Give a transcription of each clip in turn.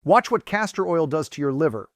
Watch what castor oil does to your liver.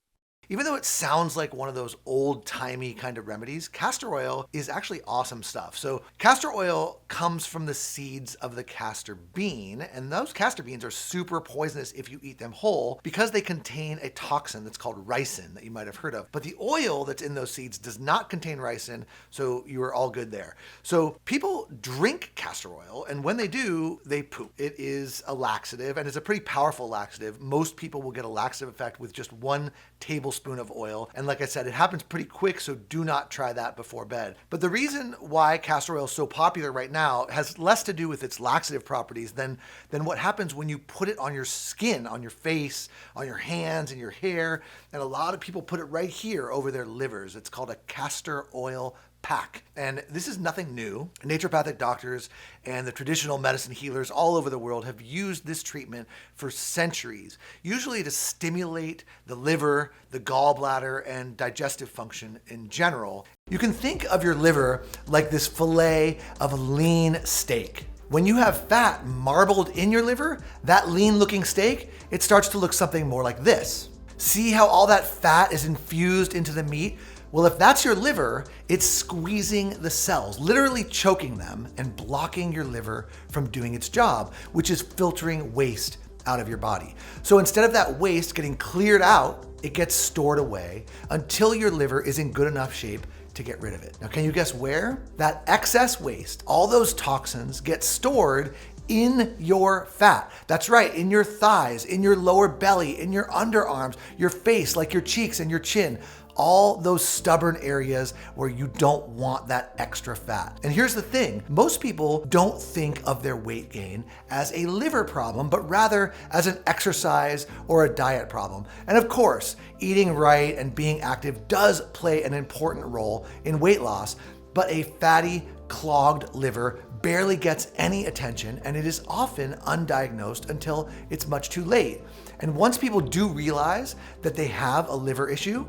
Even though it sounds like one of those old-timey kind of remedies, castor oil is actually awesome stuff. So castor oil comes from the seeds of the castor bean, and those castor beans are super poisonous if you eat them whole because they contain a toxin that's called ricin that you might have heard of. But the oil that's in those seeds does not contain ricin, so you are all good there. So people drink castor oil, and when they do, they poop. It is a laxative, and it's a pretty powerful laxative. Most people will get a laxative effect with just 1 tablespoon of oil. And like I said, it happens pretty quick, so do not try that before bed. But the reason why castor oil is so popular right now has less to do with its laxative properties than what happens when you put it on your skin, on your face, on your hands and your hair. And a lot of people put it right here over their livers. It's called a castor oil pack. And this is nothing new. Naturopathic doctors and the traditional medicine healers all over the world have used this treatment for centuries, usually to stimulate the liver, the gallbladder, and digestive function in general. You can think of your liver like this fillet of lean steak. When you have fat marbled in your liver, that lean looking steak, it starts to look something more like this. See how all that fat is infused into the meat? Well, if that's your liver, it's squeezing the cells, literally choking them and blocking your liver from doing its job, which is filtering waste out of your body. So instead of that waste getting cleared out, it gets stored away until your liver is in good enough shape to get rid of it. Now, can you guess where? That excess waste, all those toxins, get stored in your fat. That's right, in your thighs, in your lower belly, in your underarms, your face, like your cheeks and your chin. All those stubborn areas where you don't want that extra fat. And here's the thing, most people don't think of their weight gain as a liver problem, but rather as an exercise or a diet problem. And of course, eating right and being active does play an important role in weight loss, but a fatty, clogged liver barely gets any attention, and it is often undiagnosed until it's much too late. And once people do realize that they have a liver issue,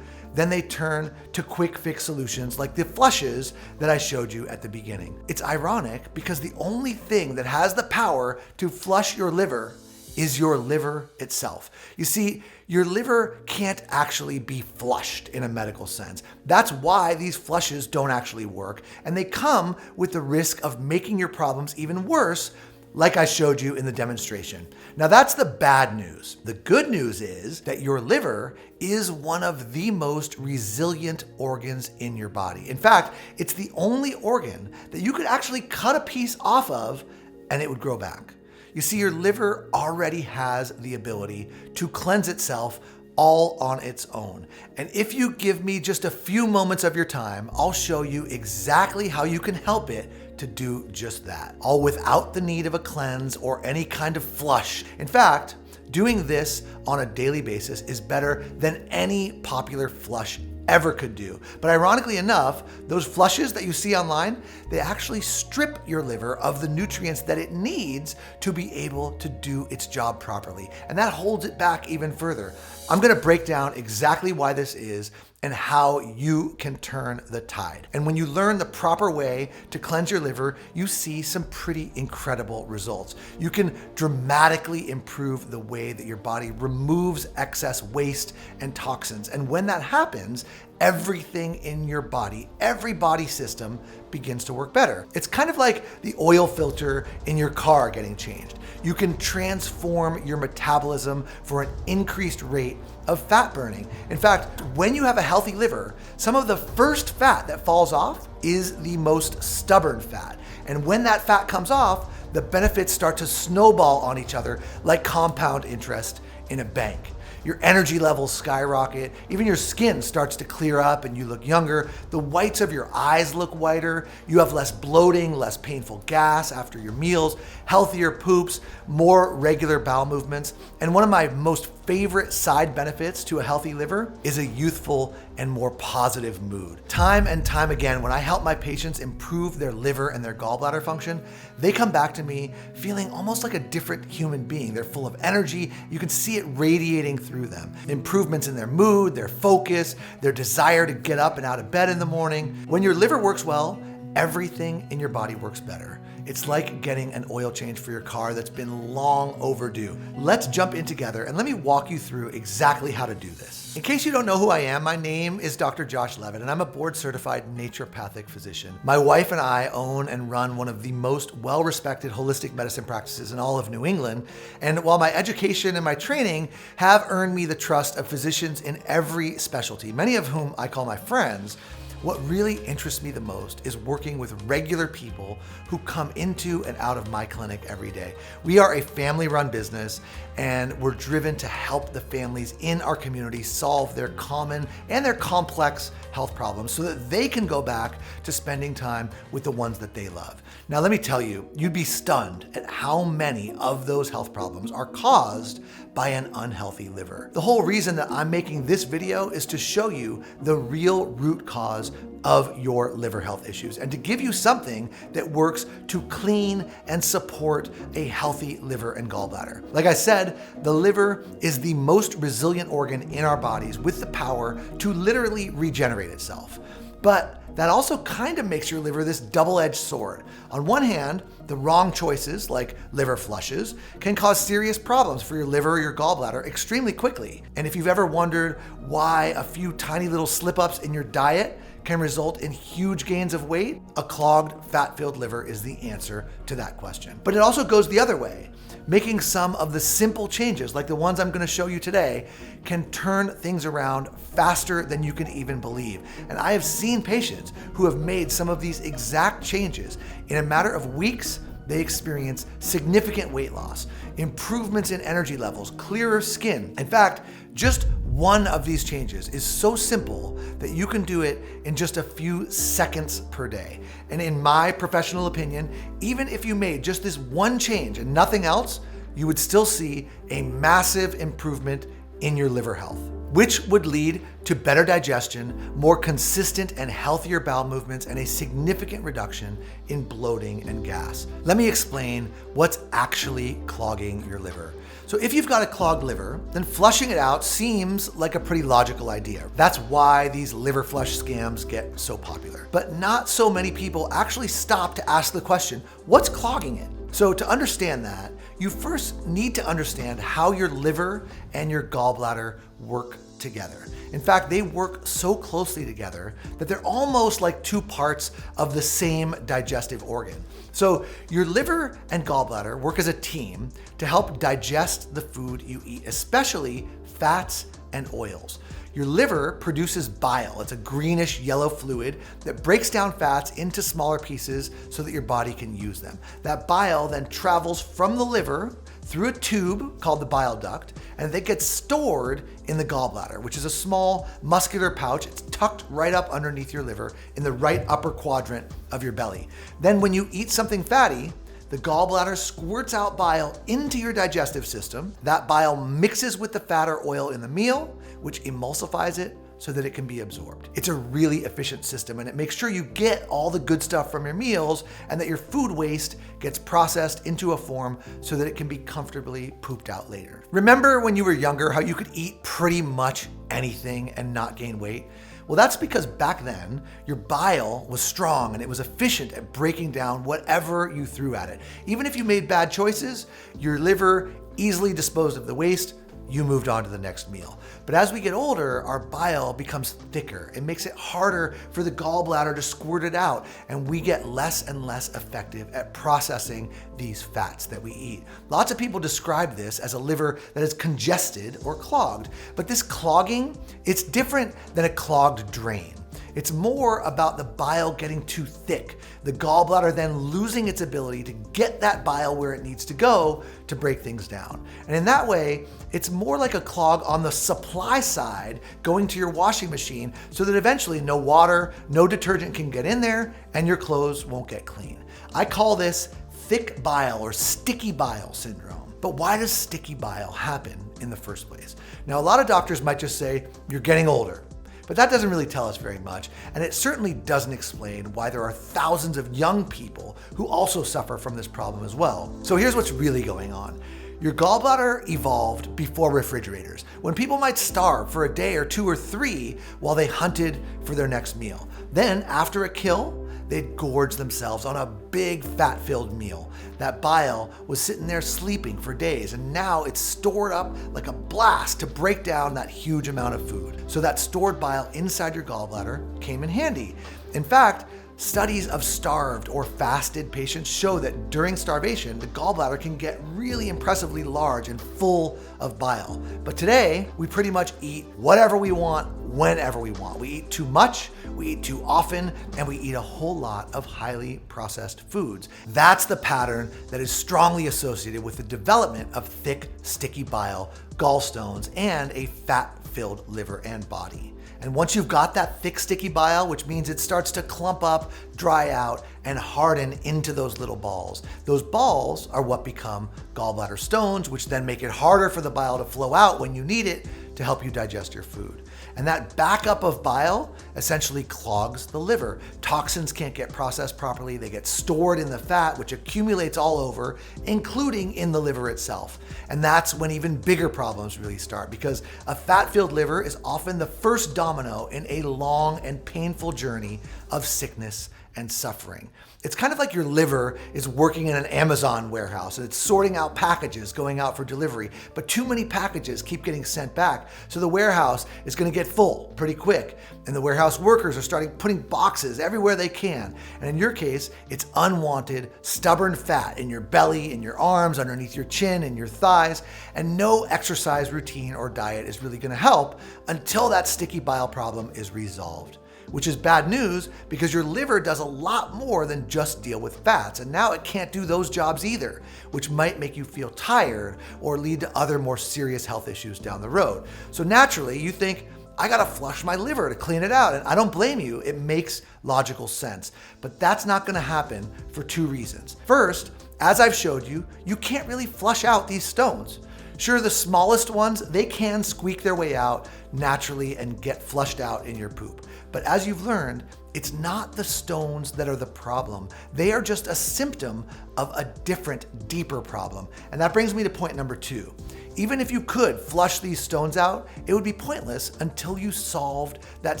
then they turn to quick fix solutions like the flushes that I showed you at the beginning. It's ironic because the only thing that has the power to flush your liver is your liver itself. You see, your liver can't actually be flushed in a medical sense. That's why these flushes don't actually work, and they come with the risk of making your problems even worse, like I showed you in the demonstration. Now that's the bad news. The good news is that your liver is one of the most resilient organs in your body. In fact, it's the only organ that you could actually cut a piece off of and it would grow back. You see, your liver already has the ability to cleanse itself all on its own. And if you give me just a few moments of your time, I'll show you exactly how you can help it to do just that, all without the need of a cleanse or any kind of flush. In fact, doing this on a daily basis is better than any popular flush ever could do. But ironically enough, those flushes that you see online, they actually strip your liver of the nutrients that it needs to be able to do its job properly. And that holds it back even further. I'm gonna break down exactly why this is and how you can turn the tide. And when you learn the proper way to cleanse your liver, you see some pretty incredible results. You can dramatically improve the way that your body removes excess waste and toxins. And when that happens, everything in your body, every body system begins to work better. It's kind of like the oil filter in your car getting changed. You can transform your metabolism for an increased rate of fat burning. In fact, when you have a healthy liver, some of the first fat that falls off is the most stubborn fat. And when that fat comes off, the benefits start to snowball on each other like compound interest in a bank. Your energy levels skyrocket, even your skin starts to clear up and you look younger, the whites of your eyes look whiter, you have less bloating, less painful gas after your meals, healthier poops, more regular bowel movements, and one of my most favorite side benefits to a healthy liver is a youthful and more positive mood. Time and time again, when I help my patients improve their liver and their gallbladder function, they come back to me feeling almost like a different human being. They're full of energy. You can see it radiating through them. Improvements in their mood, their focus, their desire to get up and out of bed in the morning. When your liver works well, everything in your body works better. It's like getting an oil change for your car that's been long overdue. Let's jump in together and let me walk you through exactly how to do this. In case you don't know who I am, my name is Dr. Josh Levitt, and I'm a board-certified naturopathic physician. My wife and I own and run one of the most well-respected holistic medicine practices in all of New England. And while my education and my training have earned me the trust of physicians in every specialty, many of whom I call my friends, what really interests me the most is working with regular people who come into and out of my clinic every day. We are a family-run business, and we're driven to help the families in our community solve their common and their complex health problems so that they can go back to spending time with the ones that they love. Now, let me tell you, you'd be stunned at how many of those health problems are caused by an unhealthy liver. The whole reason that I'm making this video is to show you the real root cause of your liver health issues and to give you something that works to clean and support a healthy liver and gallbladder. Like I said, the liver is the most resilient organ in our bodies with the power to literally regenerate itself. But that also kind of makes your liver this double-edged sword. On one hand, the wrong choices, like liver flushes, can cause serious problems for your liver or your gallbladder extremely quickly. And if you've ever wondered why a few tiny little slip-ups in your diet can result in huge gains of weight, a clogged, fat-filled liver is the answer to that question. But it also goes the other way. Making some of the simple changes, like the ones I'm going to show you today, can turn things around faster than you can even believe. And I have seen patients who have made some of these exact changes. In a matter of weeks, they experience significant weight loss, improvements in energy levels, clearer skin. In fact, just one of these changes is so simple that you can do it in just a few seconds per day. And in my professional opinion, even if you made just this one change and nothing else, you would still see a massive improvement in your liver health, which would lead to better digestion, more consistent and healthier bowel movements, and a significant reduction in bloating and gas. Let me explain what's actually clogging your liver. So if you've got a clogged liver, then flushing it out seems like a pretty logical idea. That's why these liver flush scams get so popular. But not so many people actually stop to ask the question, what's clogging it? So to understand that, you first need to understand how your liver and your gallbladder work together. In fact, they work so closely together that they're almost like two parts of the same digestive organ. So your liver and gallbladder work as a team to help digest the food you eat, especially fats and oils. Your liver produces bile. It's a greenish yellow fluid that breaks down fats into smaller pieces so that your body can use them. That bile then travels from the liver through a tube called the bile duct, and that gets stored in the gallbladder, which is a small muscular pouch. It's tucked right up underneath your liver in the right upper quadrant of your belly. Then when you eat something fatty, the gallbladder squirts out bile into your digestive system. That bile mixes with the fat or oil in the meal, which emulsifies it so that it can be absorbed. It's a really efficient system, and it makes sure you get all the good stuff from your meals and that your food waste gets processed into a form so that it can be comfortably pooped out later. Remember when you were younger how you could eat pretty much anything and not gain weight? Well, that's because back then, your bile was strong and it was efficient at breaking down whatever you threw at it. Even if you made bad choices, your liver easily disposed of the waste, you moved on to the next meal. But as we get older, our bile becomes thicker. It makes it harder for the gallbladder to squirt it out, and we get less and less effective at processing these fats that we eat. Lots of people describe this as a liver that is congested or clogged, but this clogging, it's different than a clogged drain. It's more about the bile getting too thick, the gallbladder then losing its ability to get that bile where it needs to go to break things down. And in that way, it's more like a clog on the supply side going to your washing machine so that eventually no water, no detergent can get in there and your clothes won't get clean. I call this thick bile or sticky bile syndrome. But why does sticky bile happen in the first place? Now, a lot of doctors might just say, you're getting older. But that doesn't really tell us very much, and it certainly doesn't explain why there are thousands of young people who also suffer from this problem as well. So here's what's really going on. Your gallbladder evolved before refrigerators, when people might starve for a day or two or three while they hunted for their next meal. Then, after a kill, they'd gorge themselves on a big fat-filled meal. That bile was sitting there sleeping for days, and now it's stored up like a blast to break down that huge amount of food. So that stored bile inside your gallbladder came in handy. In fact, studies of starved or fasted patients show that during starvation, the gallbladder can get really impressively large and full of bile. But today, we pretty much eat whatever we want, whenever we want. We eat too much, we eat too often, and we eat a whole lot of highly processed foods. That's the pattern that is strongly associated with the development of thick, sticky bile, gallstones, and a fat-filled liver and body. And once you've got that thick, sticky bile, which means it starts to clump up, dry out, and harden into those little balls. Those balls are what become gallbladder stones, which then make it harder for the bile to flow out when you need it to help you digest your food. And that backup of bile essentially clogs the liver. Toxins can't get processed properly. They get stored in the fat, which accumulates all over, including in the liver itself. And that's when even bigger problems really start, because a fat-filled liver is often the first domino in a long and painful journey of sickness and suffering. It's kind of like your liver is working in an Amazon warehouse and it's sorting out packages going out for delivery, but too many packages keep getting sent back. So the warehouse is going to get full pretty quick. And the warehouse workers are starting putting boxes everywhere they can. And in your case, it's unwanted, stubborn fat in your belly, in your arms, underneath your chin, and your thighs. And no exercise routine or diet is really going to help until that sticky bile problem is resolved. Which is bad news because your liver does a lot more than just deal with fats, and now it can't do those jobs either, which might make you feel tired or lead to other more serious health issues down the road. So naturally, you think, I gotta flush my liver to clean it out, and I don't blame you. It makes logical sense, but that's not gonna happen for two reasons. First, as I've showed you, you can't really flush out these stones. Sure, the smallest ones, they can squeak their way out naturally and get flushed out in your poop. But as you've learned, it's not the stones that are the problem. They are just a symptom of a different, deeper problem. And that brings me to point number 2. Even if you could flush these stones out, it would be pointless until you solved that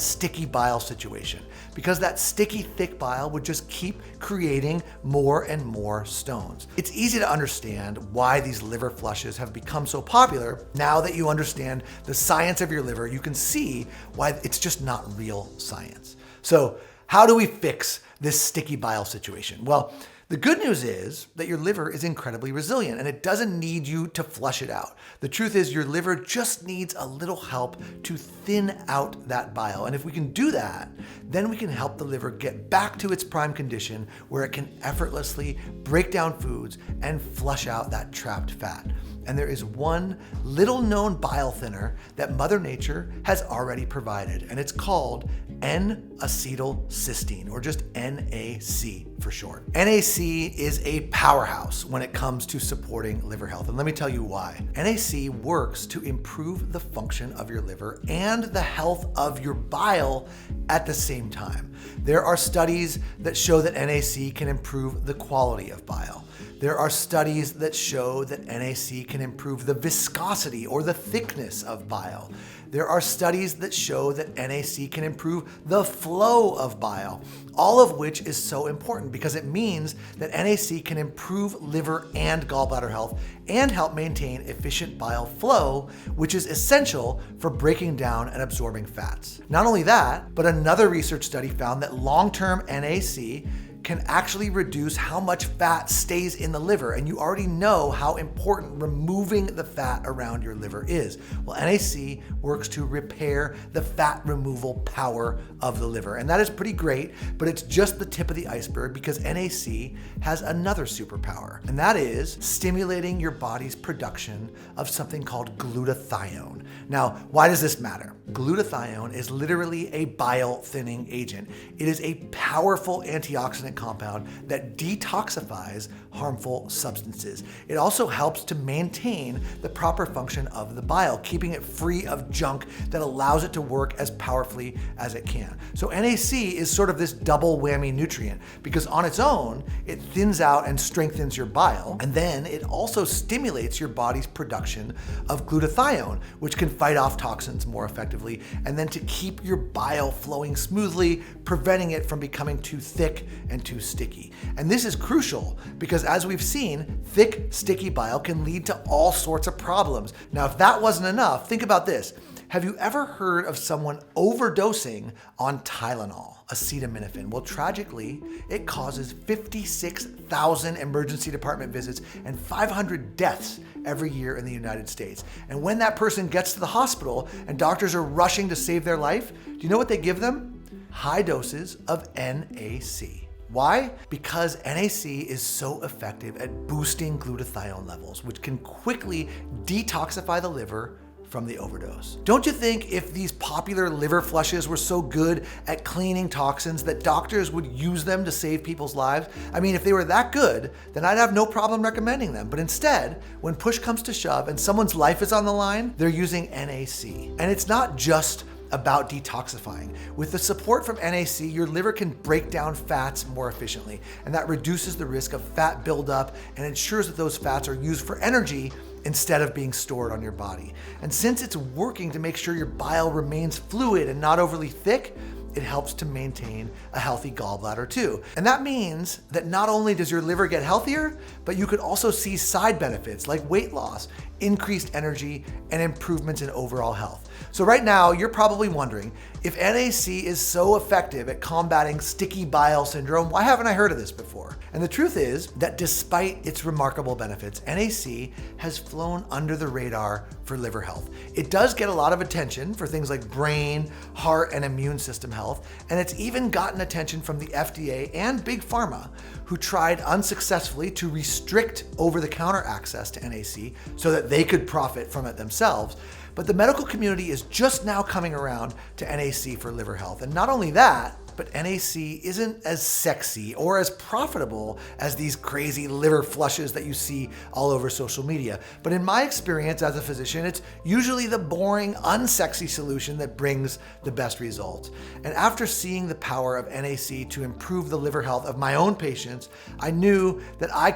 sticky bile situation, because that sticky, thick bile would just keep creating more and more stones. It's easy to understand why these liver flushes have become so popular. Now that you understand the science of your liver, you can see why it's just not real science. So how do we fix this sticky bile situation? Well, the good news is that your liver is incredibly resilient and it doesn't need you to flush it out. The truth is your liver just needs a little help to thin out that bile. And if we can do that, then we can help the liver get back to its prime condition where it can effortlessly break down foods and flush out that trapped fat. And there is one little known bile thinner that Mother Nature has already provided, and it's called N-acetylcysteine, or just NAC for short. NAC is a powerhouse when it comes to supporting liver health, and let me tell you why. NAC works to improve the function of your liver and the health of your bile at the same time. There are studies that show that NAC can improve the quality of bile. There are studies that show that NAC can improve the viscosity or the thickness of bile. There are studies that show that NAC can improve the flow of bile, all of which is so important because it means that NAC can improve liver and gallbladder health and help maintain efficient bile flow, which is essential for breaking down and absorbing fats. Not only that, but another research study found that long-term NAC can actually reduce how much fat stays in the liver, and you already know how important removing the fat around your liver is. Well, NAC works to repair the fat removal power of the liver, and that is pretty great, but it's just the tip of the iceberg because NAC has another superpower, and that is stimulating your body's production of something called glutathione. Now, why does this matter? Glutathione is literally a bile thinning agent. It is a powerful antioxidant antioxidant compound that detoxifies harmful substances. It also helps to maintain the proper function of the bile, keeping it free of junk that allows it to work as powerfully as it can. So NAC is sort of this double whammy nutrient because on its own, it thins out and strengthens your bile, and then it also stimulates your body's production of glutathione, which can fight off toxins more effectively, and then to keep your bile flowing smoothly, preventing it from becoming too thick and too sticky. And this is crucial because as we've seen, thick, sticky bile can lead to all sorts of problems. Now, if that wasn't enough, think about this. Have you ever heard of someone overdosing on Tylenol, acetaminophen? Well, tragically, it causes 56,000 emergency department visits and 500 deaths every year in the United States. And when that person gets to the hospital and doctors are rushing to save their life, do you know what they give them? High doses of NAC. Why? Because NAC is so effective at boosting glutathione levels, which can quickly detoxify the liver from the overdose. Don't you think if these popular liver flushes were so good at cleaning toxins that doctors would use them to save people's lives? I mean, if they were that good, then I'd have no problem recommending them. But instead, when push comes to shove and someone's life is on the line, they're using NAC. And it's not just about detoxifying. With the support from NAC, your liver can break down fats more efficiently, and that reduces the risk of fat buildup and ensures that those fats are used for energy instead of being stored on your body. And since it's working to make sure your bile remains fluid and not overly thick, it helps to maintain a healthy gallbladder too. And that means that not only does your liver get healthier, but you could also see side benefits like weight loss, increased energy, and improvements in overall health. So right now, you're probably wondering, if NAC is so effective at combating sticky bile syndrome, why haven't I heard of this before? And the truth is that despite its remarkable benefits, NAC has flown under the radar for liver health. It does get a lot of attention for things like brain, heart, and immune system health, and it's even gotten attention from the FDA and Big Pharma, who tried unsuccessfully to restrict over-the-counter access to NAC so that they could profit from it themselves. But the medical community is just now coming around to NAC for liver health. And not only that, but NAC isn't as sexy or as profitable as these crazy liver flushes that you see all over social media. But in my experience as a physician, it's usually the boring, unsexy solution that brings the best results. And after seeing the power of NAC to improve the liver health of my own patients, I knew that I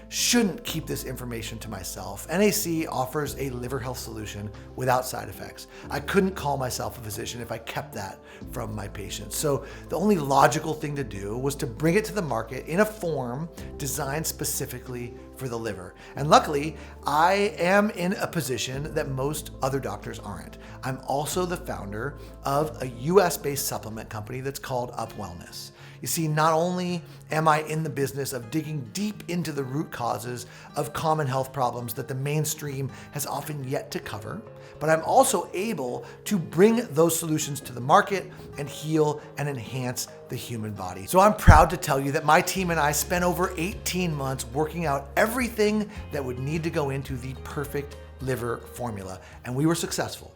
shouldn't keep this information to myself. NAC offers a liver health solution without side effects. I couldn't call myself a physician if I kept that from my patients. So the only logical thing to do was to bring it to the market in a form designed specifically for the liver. And luckily, I am in a position that most other doctors aren't. I'm also the founder of a US-based supplement company that's called Up Wellness. You see, not only am I in the business of digging deep into the root causes of common health problems that the mainstream has often yet to cover, but I'm also able to bring those solutions to the market and heal and enhance the human body. So I'm proud to tell you that my team and I spent over 18 months working out everything that would need to go into the perfect liver formula, and we were successful.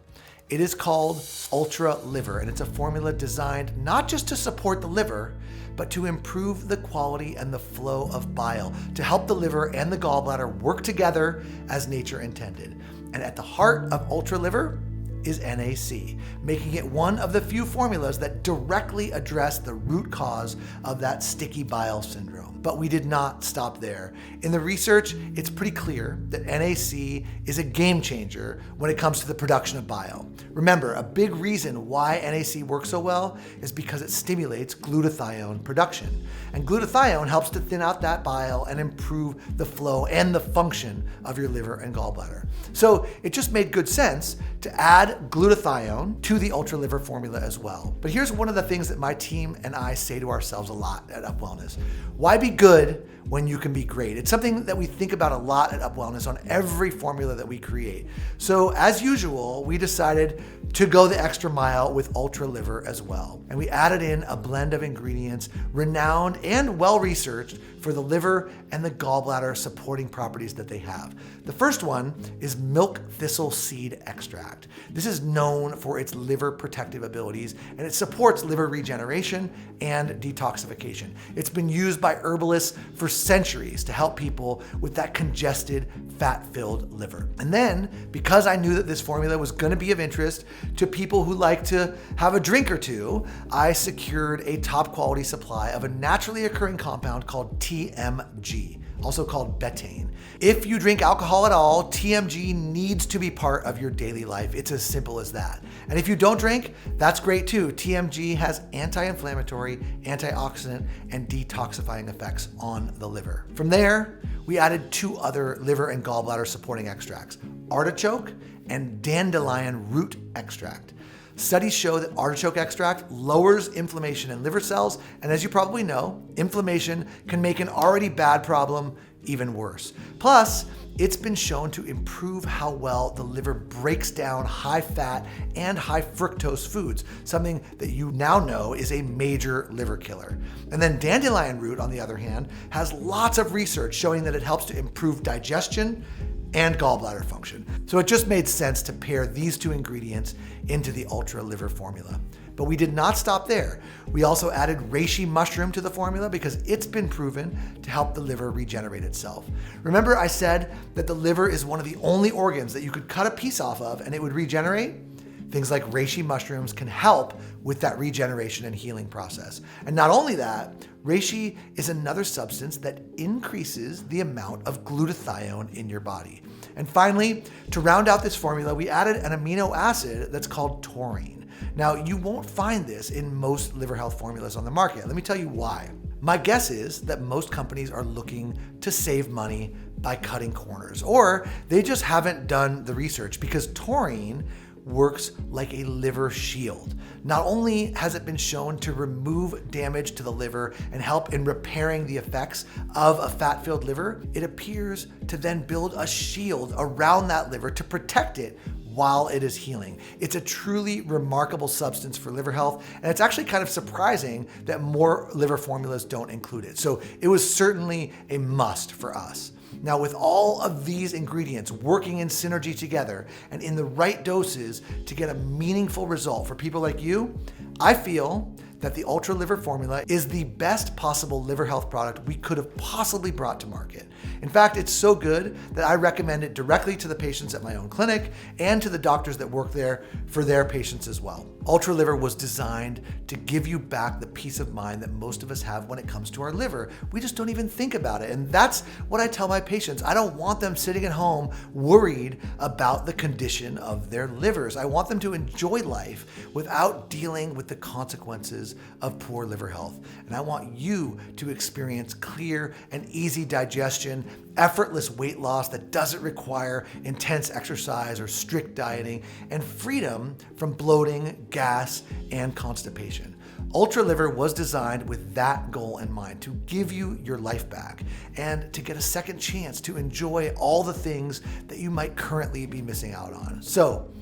It is called Ultra Liver, and it's a formula designed not just to support the liver, but to improve the quality and the flow of bile, to help the liver and the gallbladder work together as nature intended. And at the heart of Ultra Liver is NAC, making it one of the few formulas that directly address the root cause of that sticky bile syndrome. But we did not stop there. In the research, it's pretty clear that NAC is a game changer when it comes to the production of bile. Remember, a big reason why NAC works so well is because it stimulates glutathione production. And glutathione helps to thin out that bile and improve the flow and the function of your liver and gallbladder. So it just made good sense to add glutathione to the Ultra Liver formula as well. But here's one of the things that my team and I say to ourselves a lot at Up Wellness. Why be good when you can be great? It's something that we think about a lot at Up Wellness on every formula that we create. So as usual, we decided to go the extra mile with Ultra Liver as well. And we added in a blend of ingredients renowned and well-researched for the liver and the gallbladder supporting properties that they have. The first one is milk thistle seed extract. This is known for its liver protective abilities, and it supports liver regeneration and detoxification. It's been used by herbalists for centuries to help people with that congested, fat-filled liver. And then, because I knew that this formula was going to be of interest to people who like to have a drink or two, I secured a top quality supply of a naturally occurring compound called TMG, also called betaine. If you drink alcohol at all, TMG needs to be part of your daily life. It's as simple as that. And if you don't drink, that's great too. TMG has anti-inflammatory, antioxidant, and detoxifying effects on the liver. From there, we added 2 other liver and gallbladder supporting extracts, artichoke and dandelion root extract. Studies show that artichoke extract lowers inflammation in liver cells, and as you probably know, inflammation can make an already bad problem even worse. Plus, it's been shown to improve how well the liver breaks down high fat and high fructose foods, something that you now know is a major liver killer. And then dandelion root, on the other hand, has lots of research showing that it helps to improve digestion and gallbladder function. So it just made sense to pair these 2 ingredients into the Ultra Liver formula. But we did not stop there. We also added reishi mushroom to the formula because it's been proven to help the liver regenerate itself. Remember I said that the liver is one of the only organs that you could cut a piece off of and it would regenerate? Things like reishi mushrooms can help with that regeneration and healing process. And not only that, reishi is another substance that increases the amount of glutathione in your body. And finally, to round out this formula, we added an amino acid that's called taurine. Now, you won't find this in most liver health formulas on the market. Let me tell you why. My guess is that most companies are looking to save money by cutting corners, or they just haven't done the research because taurine works like a liver shield. Not only has it been shown to remove damage to the liver and help in repairing the effects of a fat-filled liver, it appears to then build a shield around that liver to protect it while it is healing. It's a truly remarkable substance for liver health, and it's actually kind of surprising that more liver formulas don't include it. So it was certainly a must for us. Now, with all of these ingredients working in synergy together and in the right doses to get a meaningful result for people like you, I feel that the Ultra Liver formula is the best possible liver health product we could have possibly brought to market. In fact, it's so good that I recommend it directly to the patients at my own clinic and to the doctors that work there for their patients as well. Ultra Liver was designed to give you back the peace of mind that most of us have when it comes to our liver. We just don't even think about it. And that's what I tell my patients. I don't want them sitting at home worried about the condition of their livers. I want them to enjoy life without dealing with the consequences of poor liver health. And I want you to experience clear and easy digestion, effortless weight loss that doesn't require intense exercise or strict dieting, and freedom from bloating, gas, and constipation. Ultra Liver was designed with that goal in mind, to give you your life back and to get a second chance to enjoy all the things that you might currently be missing out on. So,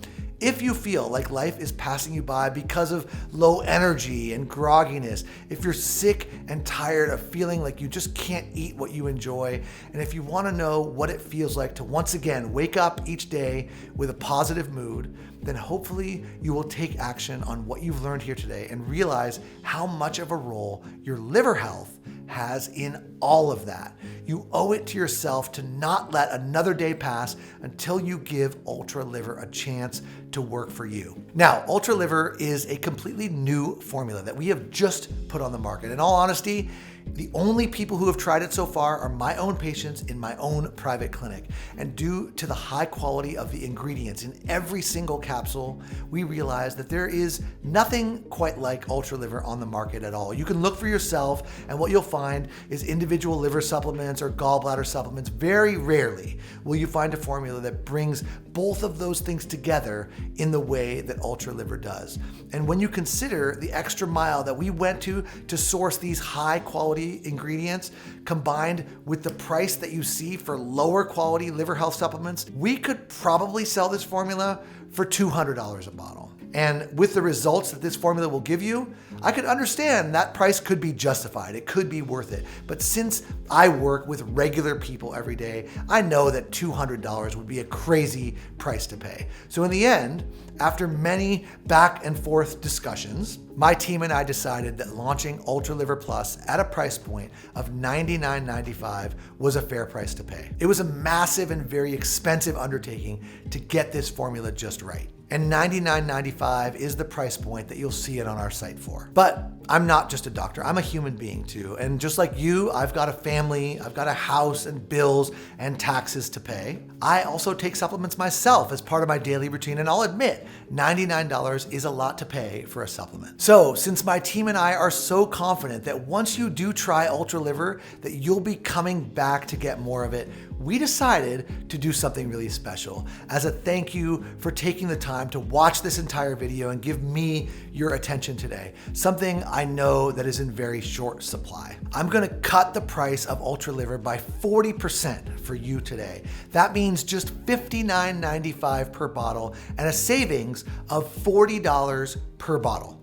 if you feel like life is passing you by because of low energy and grogginess, if you're sick and tired of feeling like you just can't eat what you enjoy, and if you want to know what it feels like to once again wake up each day with a positive mood, then hopefully you will take action on what you've learned here today and realize how much of a role your liver health has in all of that. You owe it to yourself to not let another day pass until you give Ultra Liver a chance to work for you. Now, Ultra Liver is a completely new formula that we have just put on the market. In all honesty, the only people who have tried it so far are my own patients in my own private clinic. And due to the high quality of the ingredients in every single capsule, we realize that there is nothing quite like Ultra Liver on the market at all. You can look for yourself, and what you'll find is individual liver supplements or gallbladder supplements. Very rarely will you find a formula that brings both of those things together in the way that Ultra Liver does. And when you consider the extra mile that we went to source these high quality ingredients combined with the price that you see for lower quality liver health supplements, we could probably sell this formula for $200 a bottle. And with the results that this formula will give you, I could understand that price could be justified. It could be worth it. But since I work with regular people every day, I know that $200 would be a crazy price to pay. So in the end, after many back and forth discussions, my team and I decided that launching Ultra Liver Plus at a price point of $99.95 was a fair price to pay. It was a massive and very expensive undertaking to get this formula just right. And $99.95 is the price point that you'll see it on our site for. But I'm not just a doctor, I'm a human being too. And just like you, I've got a family, I've got a house and bills and taxes to pay. I also take supplements myself as part of my daily routine, and I'll admit, $99 is a lot to pay for a supplement. So since my team and I are so confident that once you do try Ultra Liver, that you'll be coming back to get more of it, we decided to do something really special as a thank you for taking the time to watch this entire video and give me your attention today, something I know that is in very short supply. I'm gonna cut the price of Ultra Liver by 40% for you today. That means just $59.95 per bottle and a savings of $40 per bottle.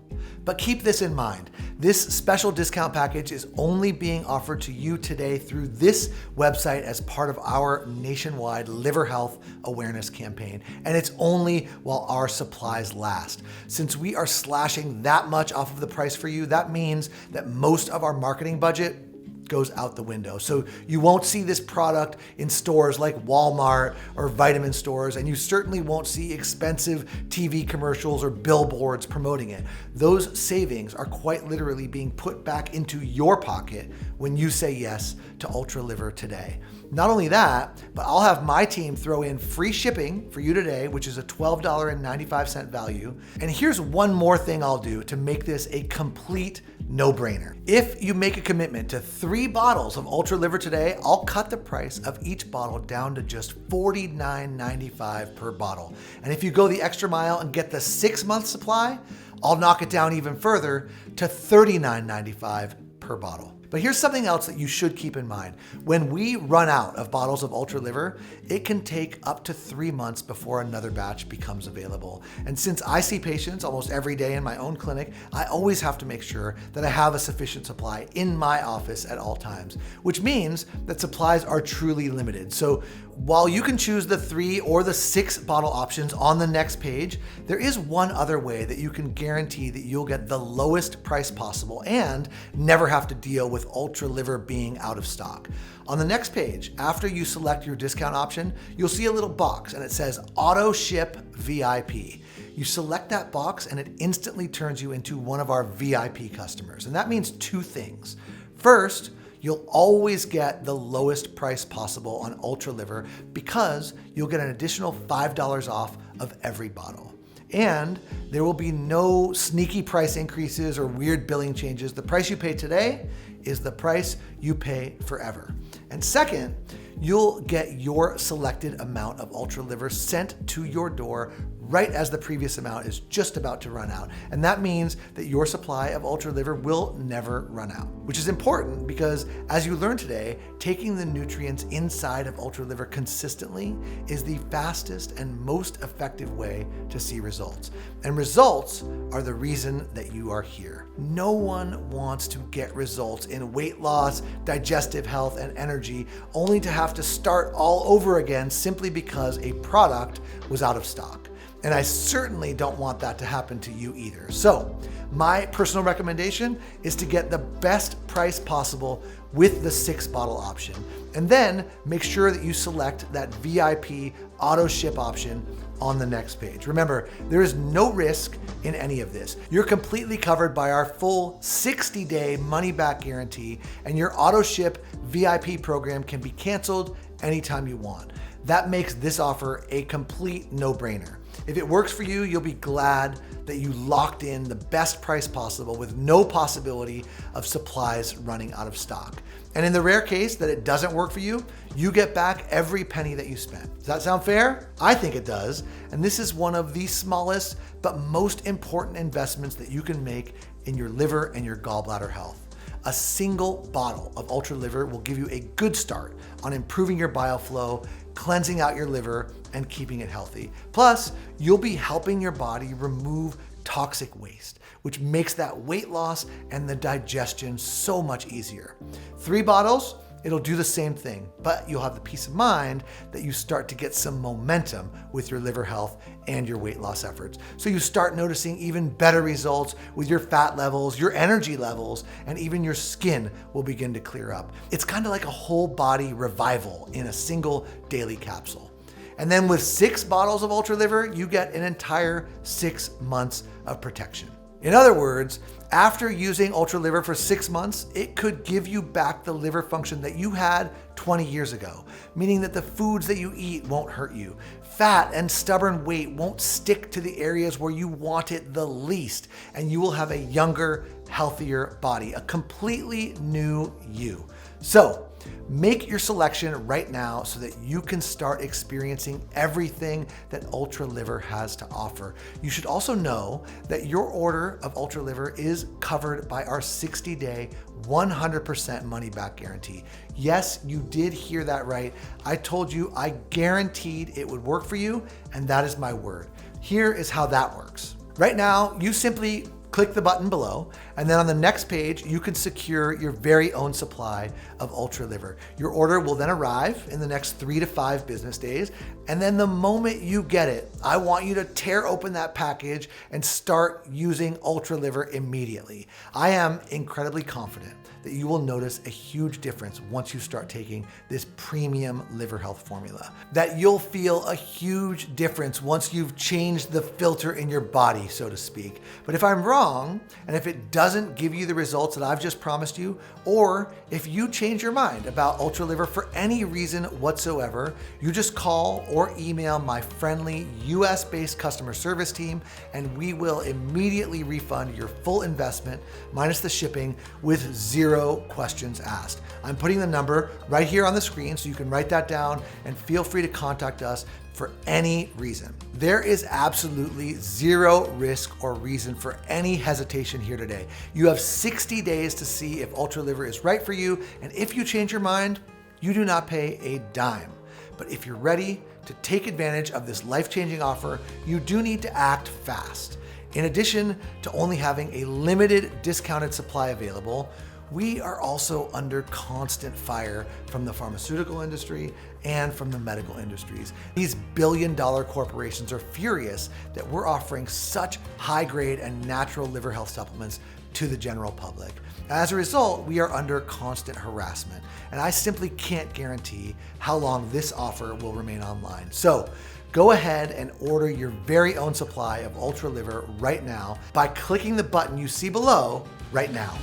But keep this in mind, this special discount package is only being offered to you today through this website as part of our nationwide liver health awareness campaign. And it's only while our supplies last. Since we are slashing that much off of the price for you, that means that most of our marketing budget goes out the window. So you won't see this product in stores like Walmart or vitamin stores, and you certainly won't see expensive TV commercials or billboards promoting it. Those savings are quite literally being put back into your pocket when you say yes to Ultra Liver today. Not only that, but I'll have my team throw in free shipping for you today, which is a $12.95 value. And here's one more thing I'll do to make this a complete no-brainer. If you make a commitment to 3 bottles of Ultra Liver today, I'll cut the price of each bottle down to just $49.95 per bottle. And if you go the extra mile and get the 6-month supply, I'll knock it down even further to $39.95 per bottle. But here's something else that you should keep in mind. When we run out of bottles of Ultra Liver, it can take up to 3 months before another batch becomes available. And since I see patients almost every day in my own clinic, I always have to make sure that I have a sufficient supply in my office at all times, which means that supplies are truly limited. So while you can choose the 3 or the 6 bottle options on the next page, there is one other way that you can guarantee that you'll get the lowest price possible and never have to deal with Ultra Liver being out of stock. On the next page, after you select your discount option, you'll see a little box and it says Auto Ship VIP. You select that box and it instantly turns you into one of our VIP customers. And that means 2 things. First, you'll always get the lowest price possible on Ultra Liver because you'll get an additional $5 off of every bottle. And there will be no sneaky price increases or weird billing changes. The price you pay today is the price you pay forever. And second, you'll get your selected amount of Ultra Liver sent to your door right as the previous amount is just about to run out. And that means that your supply of Ultra Liver will never run out, which is important because as you learned today, taking the nutrients inside of Ultra Liver consistently is the fastest and most effective way to see results. And results are the reason that you are here. No one wants to get results in weight loss, digestive health, and energy only to have to start all over again simply because a product was out of stock. And I certainly don't want that to happen to you either. So my personal recommendation is to get the best price possible with the 6-bottle option. And then make sure that you select that VIP auto ship option on the next page. Remember, there is no risk in any of this. You're completely covered by our full 60-day money-back guarantee, and your auto ship VIP program can be canceled anytime you want. That makes this offer a complete no-brainer. If it works for you, you'll be glad that you locked in the best price possible with no possibility of supplies running out of stock. And in the rare case that it doesn't work for you, you get back every penny that you spent. Does that sound fair? I think it does. And this is one of the smallest but most important investments that you can make in your liver and your gallbladder health. A single bottle of Ultra Liver will give you a good start on improving your bile flow, cleansing out your liver and keeping it healthy. Plus, you'll be helping your body remove toxic waste, which makes that weight loss and the digestion so much easier. 3 bottles, it'll do the same thing, but you'll have the peace of mind that you start to get some momentum with your liver health and your weight loss efforts. So you start noticing even better results with your fat levels, your energy levels, and even your skin will begin to clear up. It's kind of like a whole body revival in a single daily capsule. And then with 6 bottles of Ultra Liver, you get an entire 6 months of protection. In other words, after using Ultra Liver for 6 months, it could give you back the liver function that you had 20 years ago, meaning that the foods that you eat won't hurt you. Fat and stubborn weight won't stick to the areas where you want it the least, and you will have a younger, healthier body, a completely new you. So, make your selection right now so that you can start experiencing everything that Ultra Liver has to offer. You should also know that your order of Ultra Liver is covered by our 60-day, 100% money-back guarantee. Yes, you did hear that right. I told you I guaranteed it would work for you, and that is my word. Here is how that works. Right now, you simply click the button below, and then on the next page, you can secure your very own supply of Ultra Liver. Your order will then arrive in the next 3 to 5 business days, and then the moment you get it, I want you to tear open that package and start using Ultra Liver immediately. I am incredibly confident that you will notice a huge difference once you start taking this premium liver health formula. That you'll feel a huge difference once you've changed the filter in your body, so to speak. But if I'm wrong, and if it doesn't give you the results that I've just promised you, or if you change your mind about Ultra Liver for any reason whatsoever, you just call or email my friendly US-based customer service team, and we will immediately refund your full investment minus the shipping with 0 questions asked. I'm putting the number right here on the screen so you can write that down, and feel free to contact us for any reason. There is absolutely 0 risk or reason for any hesitation here today. You have 60 days to see if Ultra Liver is right for you, and if you change your mind, you do not pay a dime. But if you're ready to take advantage of this life-changing offer, you do need to act fast. In addition to only having a limited discounted supply available, we are also under constant fire from the pharmaceutical industry and from the medical industries. These billion-dollar corporations are furious that we're offering such high-grade and natural liver health supplements to the general public. As a result, we are under constant harassment, and I simply can't guarantee how long this offer will remain online. So, go ahead and order your very own supply of Ultra Liver right now by clicking the button you see below right now.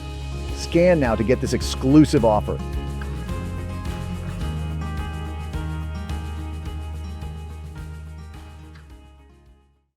Scan now to get this exclusive offer.